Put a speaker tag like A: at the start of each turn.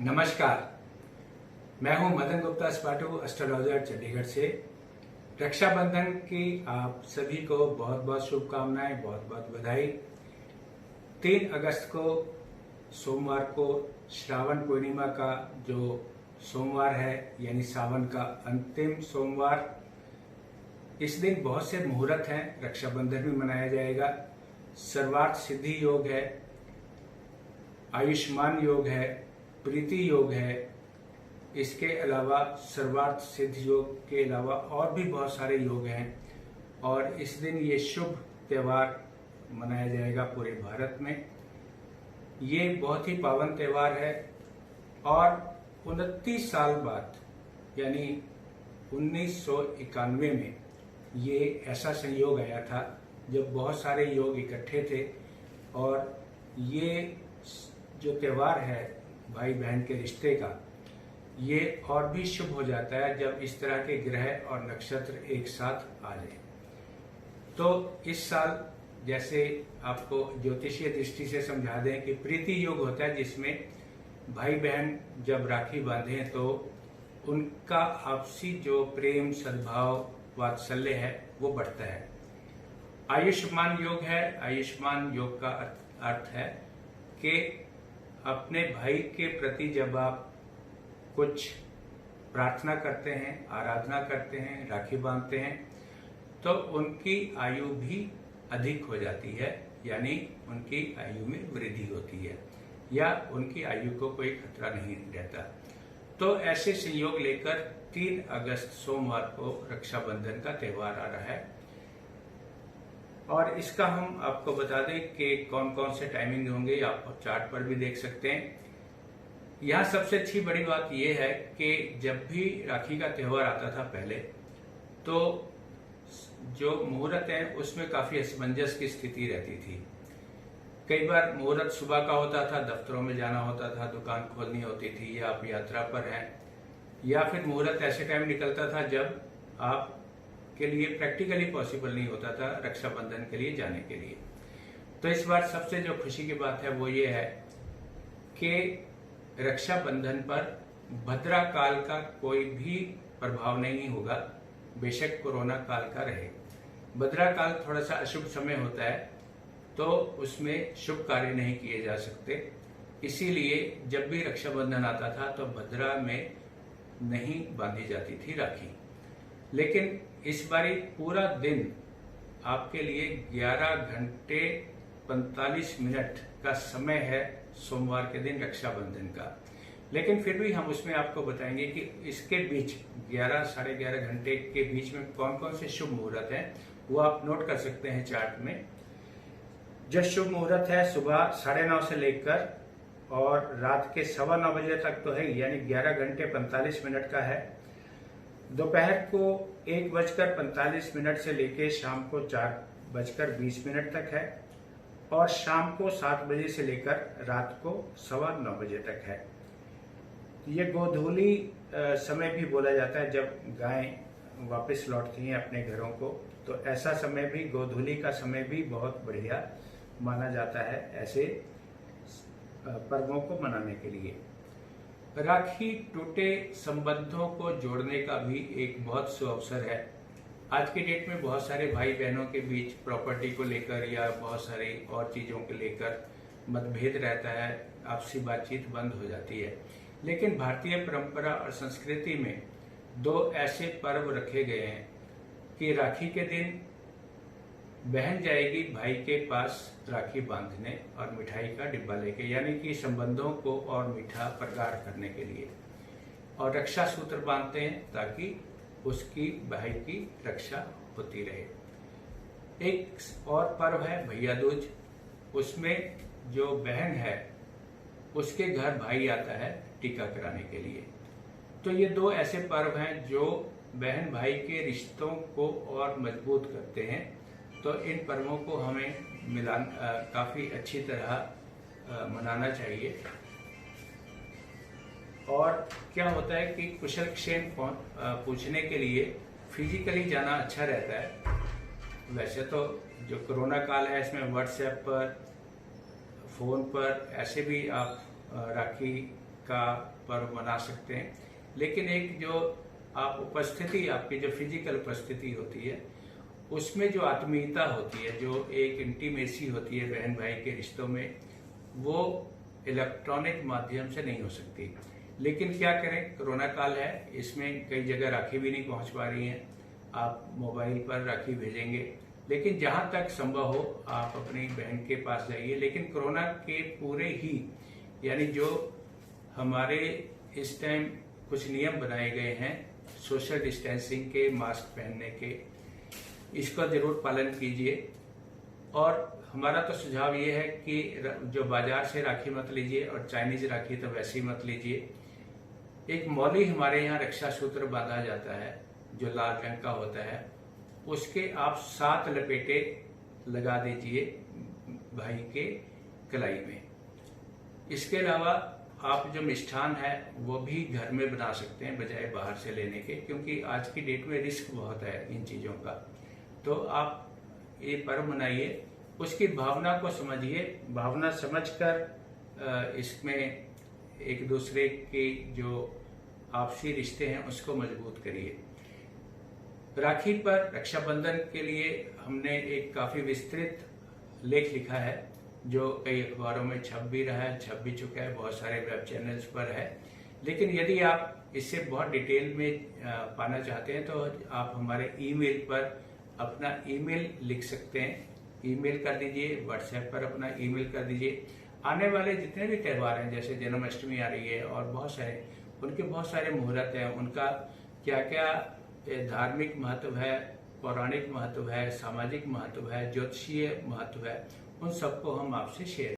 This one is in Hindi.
A: नमस्कार, मैं हूं मदन गुप्ता स्पाटू, एस्ट्रोलॉजर चंडीगढ़ से। रक्षाबंधन की आप सभी को बहुत बहुत शुभकामनाएं, बहुत बहुत बधाई। 3 अगस्त को सोमवार को श्रावण पूर्णिमा का जो सोमवार है, यानी सावन का अंतिम सोमवार। इस दिन बहुत से मुहूर्त हैं, रक्षाबंधन भी मनाया जाएगा। सर्वार्थ सिद्धि योग है, आयुष्मान योग है, प्रीति योग है। इसके अलावा सर्वार्थ सिद्ध योग के अलावा और भी बहुत सारे योग हैं और इस दिन ये शुभ त्यौहार मनाया जाएगा पूरे भारत में। ये बहुत ही पावन त्यौहार है और 29 साल बाद यानी 1991 में ये ऐसा संयोग आया था जब बहुत सारे योग इकट्ठे थे। और ये जो त्यौहार है भाई बहन के रिश्ते का, ये और भी शुभ हो जाता है जब इस तरह के ग्रह और नक्षत्र एक साथ आ जाए। तो इस साल जैसे आपको ज्योतिषीय दृष्टि से समझा दें कि प्रीति योग होता है, जिसमें भाई बहन जब राखी बांधें तो उनका आपसी जो प्रेम, सद्भाव, वात्सल्य है वो बढ़ता है। आयुष्मान योग है। आयुष्मान योग का अर्थ है कि अपने भाई के प्रति जब आप कुछ प्रार्थना करते हैं, आराधना करते हैं, राखी बांधते हैं, तो उनकी आयु भी अधिक हो जाती है, यानी उनकी आयु में वृद्धि होती है या उनकी आयु को कोई खतरा नहीं रहता। तो ऐसे संयोग लेकर 3 अगस्त सोमवार को रक्षाबंधन का त्यौहार आ रहा है और इसका हम आपको बता दें कि कौन कौन से टाइमिंग होंगे। आप चार्ट पर भी देख सकते हैं। यहाँ सबसे अच्छी बड़ी बात यह है कि जब भी राखी का त्यौहार आता था पहले, तो जो मुहूर्त है उसमें काफी असमंजस की स्थिति रहती थी। कई बार मुहूर्त सुबह का होता था, दफ्तरों में जाना होता था, दुकान खोलनी होती थी, या आप यात्रा पर हैं, या फिर मुहूर्त ऐसे टाइम निकलता था जब आप के लिए प्रैक्टिकली पॉसिबल नहीं होता था रक्षाबंधन के लिए जाने के लिए। तो इस बार सबसे जो खुशी की बात है वो ये है कि रक्षाबंधन पर भद्रा काल का कोई भी प्रभाव नहीं होगा, बेशक कोरोना काल का रहे। भद्रा काल थोड़ा सा अशुभ समय होता है, तो उसमें शुभ कार्य नहीं किए जा सकते। इसीलिए जब भी रक्षाबंधन आता था तो भद्रा में नहीं बांधी जाती थी राखी। लेकिन इस बारी पूरा दिन आपके लिए 11 घंटे 45 मिनट का समय है सोमवार के दिन रक्षाबंधन का। लेकिन फिर भी हम उसमें आपको बताएंगे कि इसके बीच 11 साढ़े 11 घंटे के बीच में कौन कौन से शुभ मुहूर्त हैं, वो आप नोट कर सकते हैं चार्ट में। जो शुभ मुहूर्त है सुबह 9:30 से लेकर और रात के 9:15 बजे तक तो है, यानी 11 घंटे 45 मिनट का है। दोपहर को 1:45 से लेकर शाम को 4:20 तक है और शाम को 7 बजे से लेकर रात को 9:15 बजे तक है। ये गोधूली समय भी बोला जाता है, जब गायें वापस लौटती हैं अपने घरों को, तो ऐसा समय भी, गोधूली का समय भी बहुत बढ़िया माना जाता है ऐसे पर्वों को मनाने के लिए। राखी टूटे संबंधों को जोड़ने का भी एक बहुत सुअवसर है। आज के डेट में बहुत सारे भाई बहनों के बीच प्रॉपर्टी को लेकर या बहुत सारी और चीजों को लेकर मतभेद रहता है, आपसी बातचीत बंद हो जाती है। लेकिन भारतीय परंपरा और संस्कृति में 2 ऐसे पर्व रखे गए हैं कि राखी के दिन बहन जाएगी भाई के पास राखी बांधने और मिठाई का डिब्बा लेके, यानी कि संबंधों को और मीठा प्रगाढ़ करने के लिए, और रक्षा सूत्र बांधते हैं ताकि उसकी भाई की रक्षा होती रहे। एक और पर्व है भैया दूज। उसमें जो बहन है उसके घर भाई आता है टीका कराने के लिए। तो ये 2 ऐसे पर्व हैं जो बहन भाई के रिश्तों को और मजबूत करते हैं। तो इन पर्वों को हमें काफी अच्छी तरह मनाना चाहिए। और क्या होता है कि कुशल क्षेम पूछने के लिए फिजिकली जाना अच्छा रहता है। वैसे तो जो कोरोना काल है इसमें व्हाट्सएप पर, फोन पर ऐसे भी आप राखी का पर्व मना सकते हैं, लेकिन एक जो आप उपस्थिति, आपकी जो फिजिकल उपस्थिति होती है, उसमें जो आत्मीयता होती है, जो एक इंटीमेसी होती है बहन भाई के रिश्तों में, वो इलेक्ट्रॉनिक माध्यम से नहीं हो सकती। लेकिन क्या करें, कोरोना काल है, इसमें कई जगह राखी भी नहीं पहुंच पा रही हैं। आप मोबाइल पर राखी भेजेंगे, लेकिन जहां तक संभव हो आप अपनी बहन के पास जाइए। लेकिन कोरोना के पूरे ही, यानी जो हमारे इस टाइम कुछ नियम बनाए गए हैं सोशल डिस्टेंसिंग के, मास्क पहनने के, इसका जरूर पालन कीजिए। और हमारा तो सुझाव ये है कि जो बाजार से राखी मत लीजिए, और चाइनीज राखी तो वैसे ही मत लीजिए। एक मौली हमारे यहाँ रक्षा सूत्र बांधा जाता है जो लाल रंग का होता है, उसके आप 7 लपेटे लगा दीजिए भाई के कलाई में। इसके अलावा आप जो मिष्ठान है वो भी घर में बना सकते हैं बजाय बाहर से लेने के, क्योंकि आज की डेट में रिस्क बहुत है इन चीज़ों का। तो आप ये पर्व मनाइए, उसकी भावना को समझिए, भावना समझकर इसमें एक दूसरे के जो आपसी रिश्ते हैं उसको मजबूत करिए। राखी पर रक्षाबंधन के लिए हमने एक काफी विस्तृत लेख लिखा है जो कई अखबारों में छप भी रहा है, छप भी चुका है, बहुत सारे वेब चैनल्स पर है। लेकिन यदि आप इससे बहुत डिटेल में पाना चाहते हैं तो आप हमारे ईमेल पर अपना ईमेल लिख सकते हैं, ईमेल कर दीजिए, व्हाट्सएप पर अपना ईमेल कर दीजिए। आने वाले जितने भी त्यौहार हैं, जैसे जन्माष्टमी आ रही है और बहुत सारे, उनके बहुत सारे मुहूर्त हैं, उनका क्या क्या धार्मिक महत्व है, पौराणिक महत्व है, सामाजिक महत्व है, ज्योतिषीय महत्व है, उन सबको हम आपसे शेयर